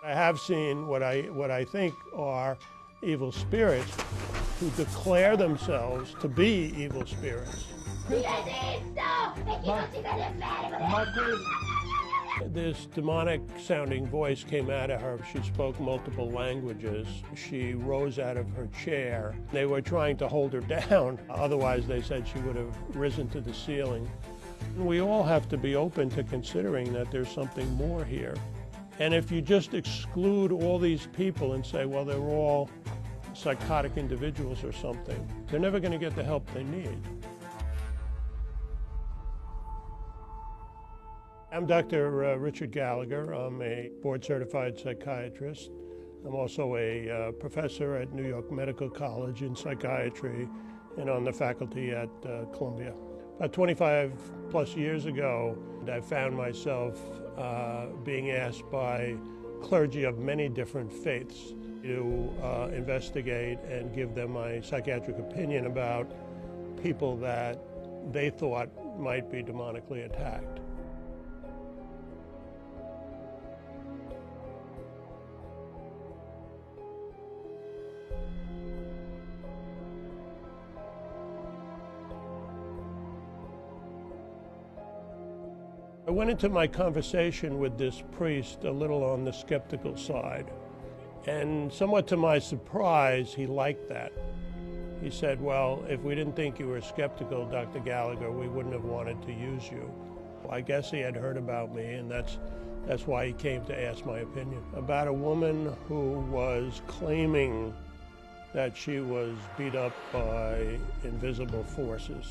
I have seen what I think are evil spirits who declare themselves to be evil spirits. This demonic sounding voice came out of her. She spoke multiple languages. She rose out of her chair. They were trying to hold her down. Otherwise, they said she would have risen to the ceiling. We all have to be open to considering that there's something more here. And if you just exclude all these people and say, well, they're all psychotic individuals or something, they're never going to get the help they need. I'm Dr. Richard Gallagher. I'm a board-certified psychiatrist. I'm also a professor at New York Medical College in psychiatry and on the faculty at Columbia. About 25 plus years ago, I found myself being asked by clergy of many different faiths to investigate and give them my psychiatric opinion about people that they thought might be demonically attacked. I went into my conversation with this priest a little on the skeptical side, and somewhat to my surprise, he liked that. He said, well, if we didn't think you were skeptical, Dr. Gallagher, we wouldn't have wanted to use you. Well, I guess he had heard about me, and that's why he came to ask my opinion about a woman who was claiming that she was beat up by invisible forces.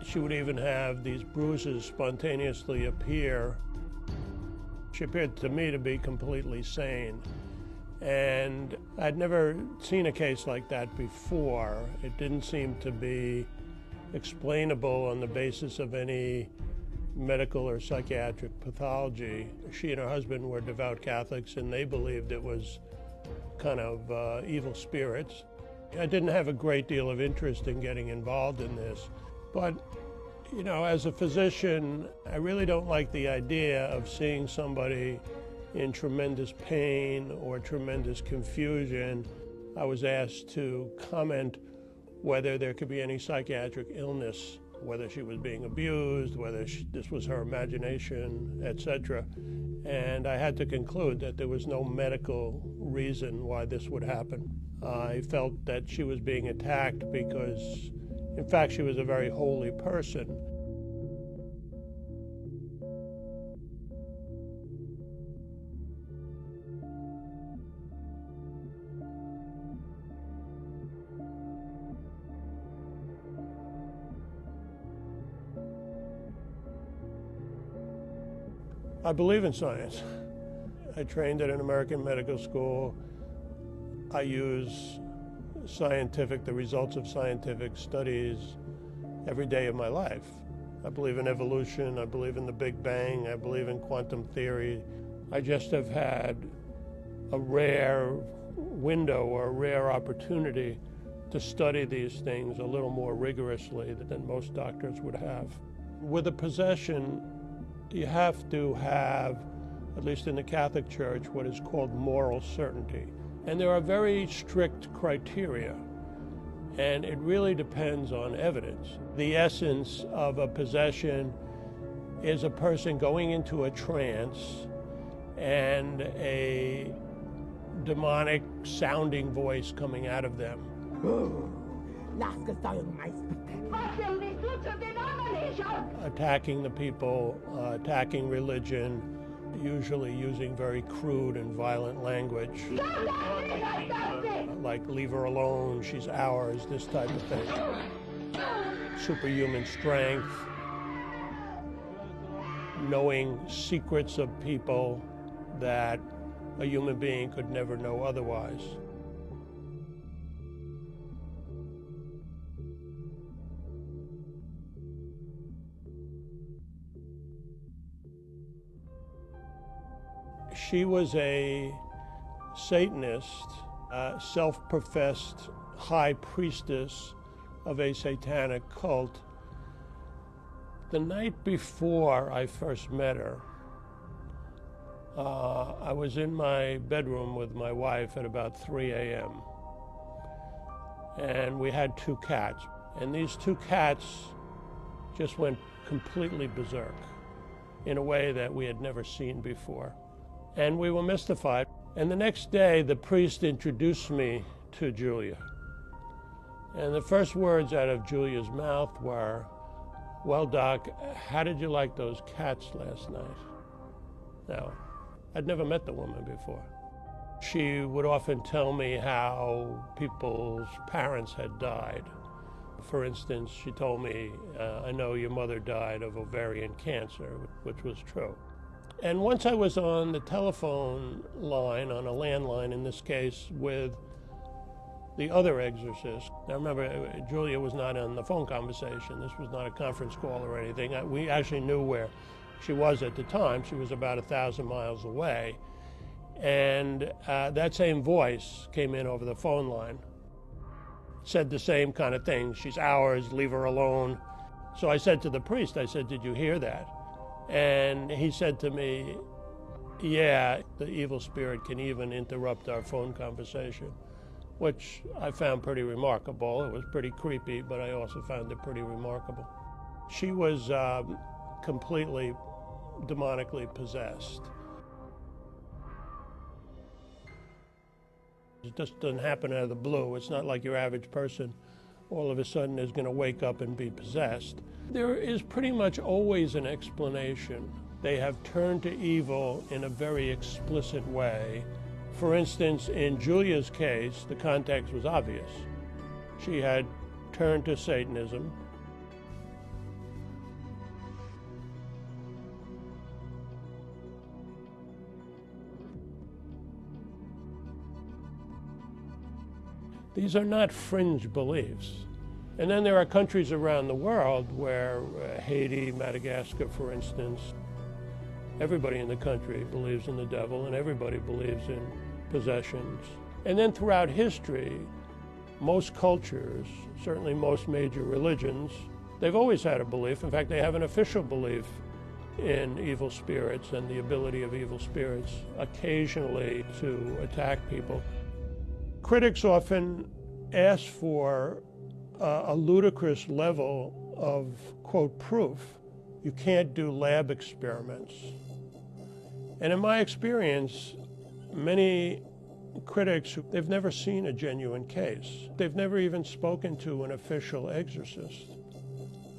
She would even have these bruises spontaneously appear. She appeared to me to be completely sane. And I'd never seen a case like that before. It didn't seem to be explainable on the basis of any medical or psychiatric pathology. She and her husband were devout Catholics, and they believed it was kind of evil spirits. I didn't have a great deal of interest in getting involved in this, but you know, as a physician, I really don't like the idea of seeing somebody in tremendous pain or tremendous confusion. I was asked to comment whether there could be any psychiatric illness, whether she was being abused, whether this was her imagination, etc. And I had to conclude that there was no medical reason why this would happen. I felt that she was being attacked because, in fact, she was a very holy person. I believe in science. I trained at an American medical school. I use the results of scientific studies every day of my life. I believe in evolution, I believe in the Big Bang, I believe in quantum theory. I just have had a rare window or a rare opportunity to study these things a little more rigorously than most doctors would have. With a possession, you have to have, at least in the Catholic Church, what is called moral certainty. And there are very strict criteria, and it really depends on evidence. The essence of a possession is a person going into a trance and a demonic sounding voice coming out of them. Attacking the people, attacking religion, usually using very crude and violent language. Like, leave her alone, she's ours, this type of thing. Superhuman strength, knowing secrets of people that a human being could never know otherwise. She was a Satanist, a self-professed high priestess of a satanic cult. The night before I first met her, I was in my bedroom with my wife at about 3 a.m. and we had 2 cats. And these 2 cats just went completely berserk in a way that we had never seen before. And we were mystified. And the next day, the priest introduced me to Julia. And the first words out of Julia's mouth were, "Well, Doc, how did you like those cats last night?" Now, I'd never met the woman before. She would often tell me how people's parents had died. For instance, she told me, "I know your mother died of ovarian cancer," which was true. And once I was on the telephone line, on a landline in this case, with the other exorcist. Now remember, Julia was not on the phone conversation. This was not a conference call or anything. We actually knew where she was at the time. She was about 1,000 miles away. And that same voice came in over the phone line, said the same kind of thing. "She's ours, leave her alone." So I said to the priest, I said, "Did you hear that?" And he said to me, "Yeah, the evil spirit can even interrupt our phone conversation," which I found pretty remarkable. It was pretty creepy, but I also found it pretty remarkable. She was completely demonically possessed. It just doesn't happen out of the blue. It's not like your average person all of a sudden is going to wake up and be possessed. There is pretty much always an explanation. They have turned to evil in a very explicit way. For instance, in Julia's case, the context was obvious. She had turned to Satanism. These are not fringe beliefs. And then there are countries around the world where Haiti, Madagascar, for instance, everybody in the country believes in the devil and everybody believes in possessions. And then throughout history, most cultures, certainly most major religions, they've always had a belief. In fact, they have an official belief in evil spirits and the ability of evil spirits occasionally to attack people. Critics often ask for a ludicrous level of, quote, proof. You can't do lab experiments. And in my experience, many critics, they've never seen a genuine case. They've never even spoken to an official exorcist.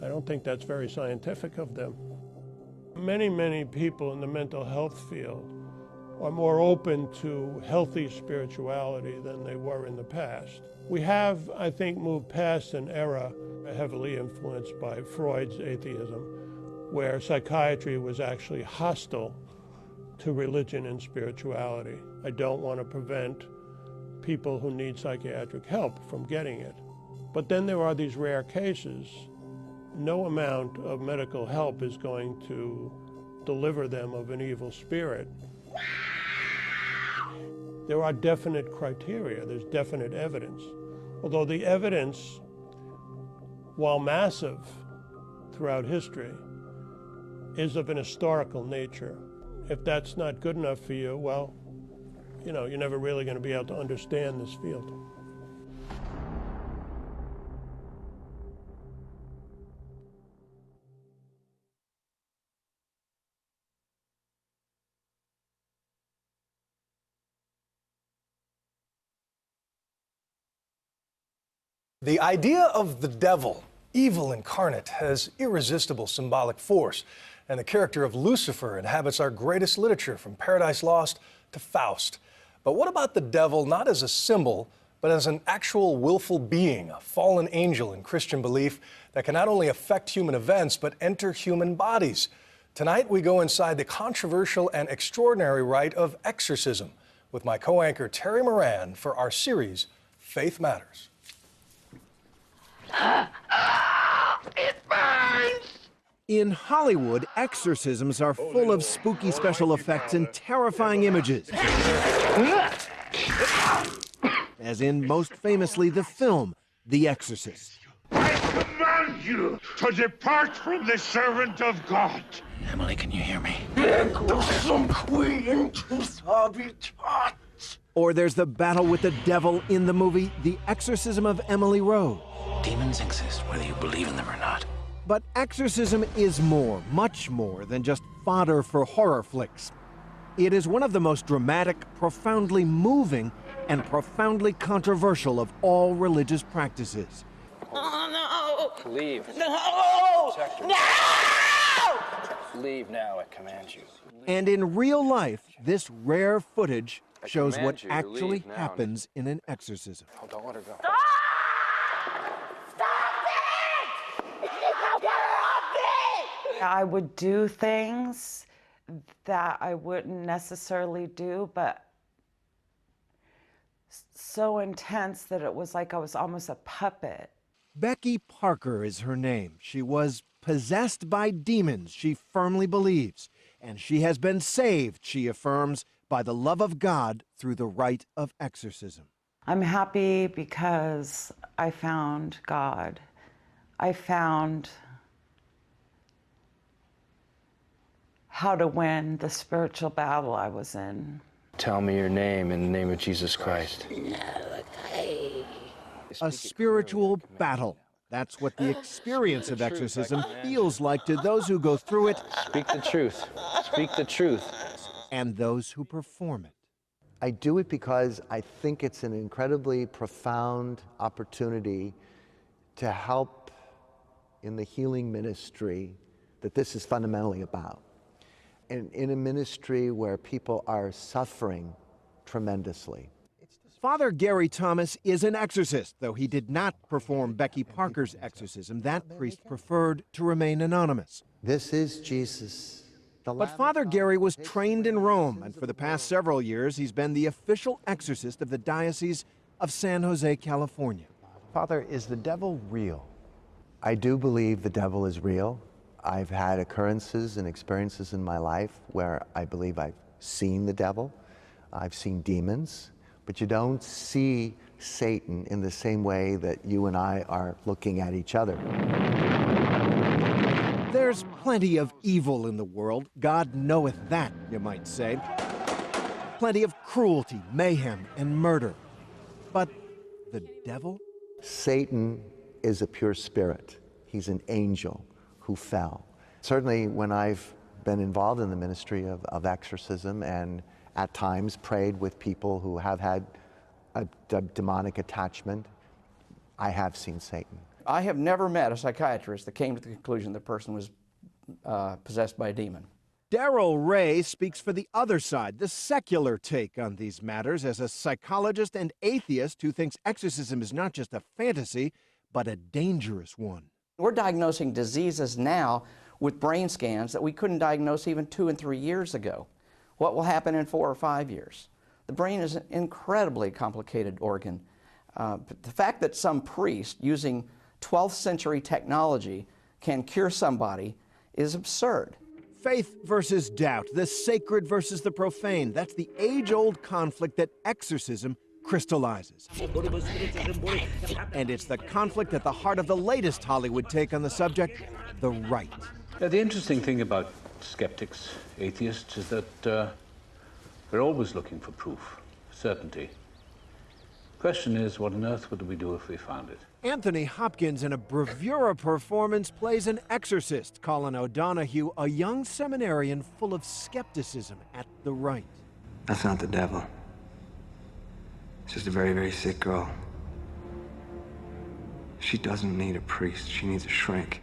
I don't think that's very scientific of them. Many people in the mental health field are more open to healthy spirituality than they were in the past. We have, I think, moved past an era heavily influenced by Freud's atheism, where psychiatry was actually hostile to religion and spirituality. I don't want to prevent people who need psychiatric help from getting it. But then there are these rare cases. No amount of medical help is going to deliver them of an evil spirit. There are definite criteria, there's definite evidence. Although the evidence, while massive throughout history, is of an historical nature. If that's not good enough for you, well, you know, you're never really going to be able to understand this field. The idea of the devil, evil incarnate, has irresistible symbolic force, and the character of Lucifer inhabits our greatest literature, from Paradise Lost to Faust. But what about the devil not as a symbol, but as an actual willful being, a fallen angel in Christian belief that can not only affect human events, but enter human bodies? Tonight we go inside the controversial and extraordinary rite of exorcism with my co-anchor Terry Moran for our series, Faith Matters. It burns! In Hollywood, exorcisms are full of spooky special effects and terrifying images. As in, most famously, the film The Exorcist. I command you to depart from the servant of God. Emily, can you hear me? Or there's the battle with the devil in the movie The Exorcism of Emily Rose. Demons exist, whether you believe in them or not. But exorcism is more, much more than just fodder for horror flicks. It is one of the most dramatic, profoundly moving, and profoundly controversial of all religious practices. Oh, no! Leave. No! No! Leave now, I command you. And in real life, this rare footage shows command what you to actually leave now. happens in an exorcism. Oh, don't let her go. Stop! Stop it! Get her off me! I would do things that I wouldn't necessarily do, but so intense that it was like I was almost a puppet. Becky Parker is her name. She was possessed by demons, she firmly believes. And she has been saved, she affirms, by the love of God through the rite of exorcism. I'm happy because I found God. I found how to win the spiritual battle I was in. Tell me your name in the name of Jesus Christ. A spiritual battle. That's what the experience of exorcism feels like to those who go through it. Speak the truth. Speak the truth. And those who perform it. I do it because I think it's an incredibly profound opportunity to help in the healing ministry that this is fundamentally about. And in a ministry where people are suffering tremendously. Father Gary Thomas is an exorcist, though he did not perform Becky Parker's exorcism. That priest preferred to remain anonymous. This is Jesus. But Father Gary was trained in Rome, and for the past several years, he's been the official exorcist of the Diocese of San Jose, California. Father, is the devil real? I do believe the devil is real. I've had occurrences and experiences in my life where I believe I've seen the devil. I've seen demons, but you don't see Satan in the same way that you and I are looking at each other. There's plenty of evil in the world. God knoweth that, you might say. Plenty of cruelty, mayhem, and murder. But the devil? Satan is a pure spirit. He's an angel who fell. Certainly when I've been involved in the ministry of exorcism and at times prayed with people who have had a demonic attachment, I have seen Satan. I have never met a psychiatrist that came to the conclusion the person was possessed by a demon. Darrell Ray speaks for the other side, the secular take on these matters, as a psychologist and atheist who thinks exorcism is not just a fantasy, but a dangerous one. We're diagnosing diseases now with brain scans that we couldn't diagnose even 2 and 3 years ago. What will happen in 4 or 5 years? The brain is an incredibly complicated organ. But the fact that some priest using 12th century technology can cure somebody is absurd. Faith versus doubt, the sacred versus the profane. That's the age-old conflict that exorcism crystallizes. And it's the conflict at the heart of the latest Hollywood take on the subject, the rite. Yeah, the interesting thing about skeptics, atheists, is that we're always looking for proof, certainty. The question is, what on earth would we do if we found it? Anthony Hopkins, in a bravura performance, plays an exorcist, Colin O'Donoghue, a young seminarian full of skepticism at the rite. That's not the devil. It's just a very, very sick girl. She doesn't need a priest. She needs a shrink.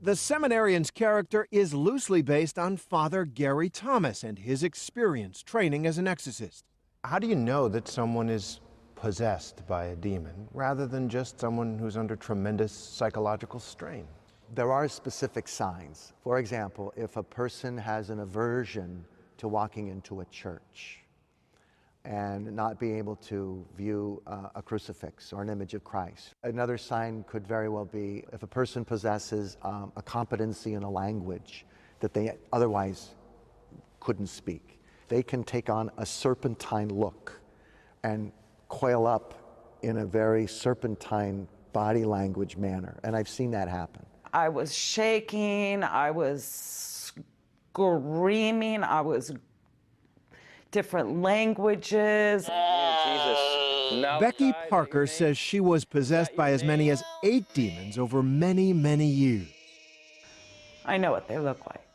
The seminarian's character is loosely based on Father Gary Thomas and his experience training as an exorcist. How do you know that someone is possessed by a demon rather than just someone who's under tremendous psychological strain? There are specific signs. For example, if a person has an aversion to walking into a church and not being able to view a crucifix or an image of Christ. Another sign could very well be if a person possesses a competency in a language that they otherwise couldn't speak. They can take on a serpentine look and coil up in a very serpentine body language manner, and I've seen that happen. I was shaking, I was screaming, I was different languages. Becky Parker says she was possessed by as many as 8 demons over many, many years. I know what they look like.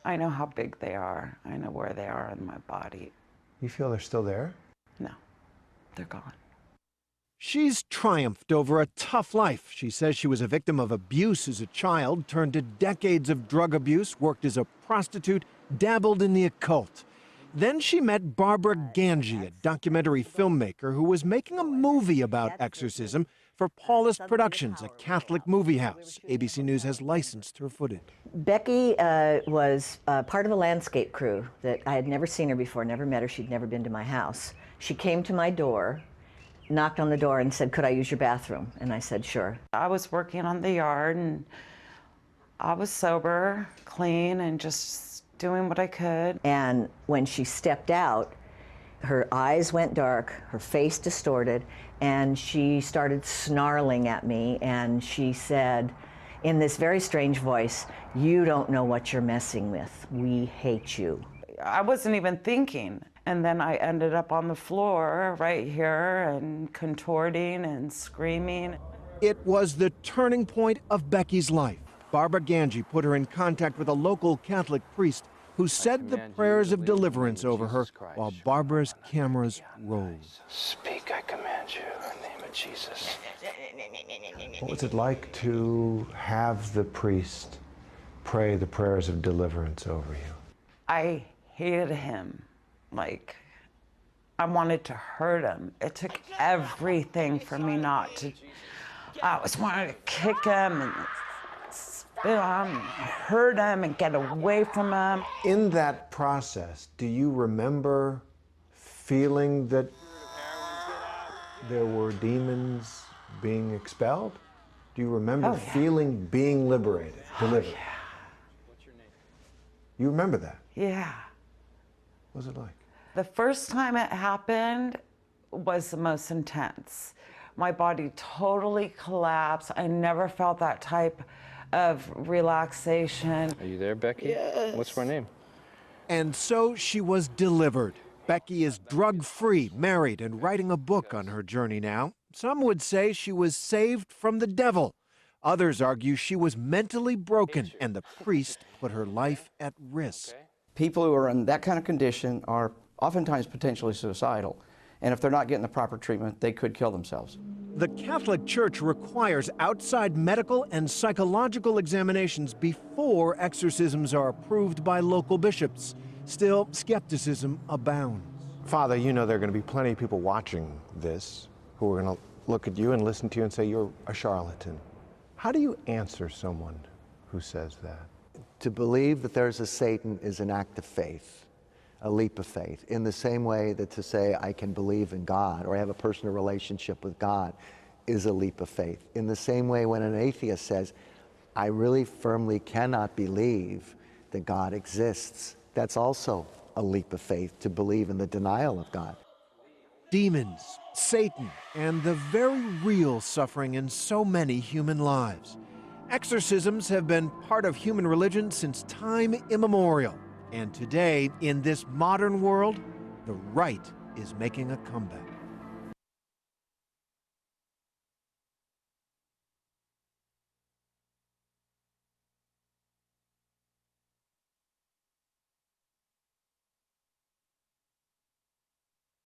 I know how big they are. I know where they are in my body. You feel they're still there? No, they're gone. She's triumphed over a tough life. She says she was a victim of abuse as a child, turned to decades of drug abuse, worked as a prostitute, dabbled in the occult. Then she met Barbara Ganji, a documentary filmmaker who was making a movie about exorcism for Paulist Productions, a Catholic movie house. ABC News has licensed her footage. Becky was part of a landscape crew that I had never seen her before, never met her. She'd never been to my house. She came to my door, knocked on the door and said, "Could I use your bathroom?" And I said, "Sure." I was working on the yard and I was sober, clean, and just doing what I could. And when she stepped out, her eyes went dark, her face distorted, and she started snarling at me, and she said, in this very strange voice, "You don't know what you're messing with. We hate you." I wasn't even thinking. And then I ended up on the floor right here and contorting and screaming. It was the turning point of Becky's life. Barbara Ganji put her in contact with a local Catholic priest who said the prayers of deliverance over her while Barbara's cameras rolled. Speak, I command you, in the name of Jesus. What was it like to have the priest pray the prayers of deliverance over you? I hated him. Like, I wanted to hurt him. It took everything for me not to. I was wanting to kick him and spit on him and hurt him and get away from him. In that process, do you remember feeling that there were demons being expelled? Do you remember feeling being liberated, delivered? You remember that? Yeah. What was it like? The first time it happened was the most intense. My body totally collapsed. I never felt that type of relaxation. Are you there, Becky? Yes. What's her name? And so she was delivered. Becky is drug-free, married, and writing a book on her journey now. Some would say she was saved from the devil. Others argue she was mentally broken and the priest put her life at risk. People who are in that kind of condition are oftentimes potentially suicidal. And if they're not getting the proper treatment, they could kill themselves. The Catholic Church requires outside medical and psychological examinations before exorcisms are approved by local bishops. Still, skepticism abounds. Father, you know there are going to be plenty of people watching this who are going to look at you and listen to you and say you're a charlatan. How do you answer someone who says that? To believe that there's a Satan is an act of faith, a leap of faith, in the same way that to say I can believe in God or have a personal relationship with God is a leap of faith. In the same way when an atheist says, I really firmly cannot believe that God exists, that's also a leap of faith, to believe in the denial of God. Demons, Satan, and the very real suffering in so many human lives. Exorcisms have been part of human religion since time immemorial. And today, in this modern world, the right is making a comeback.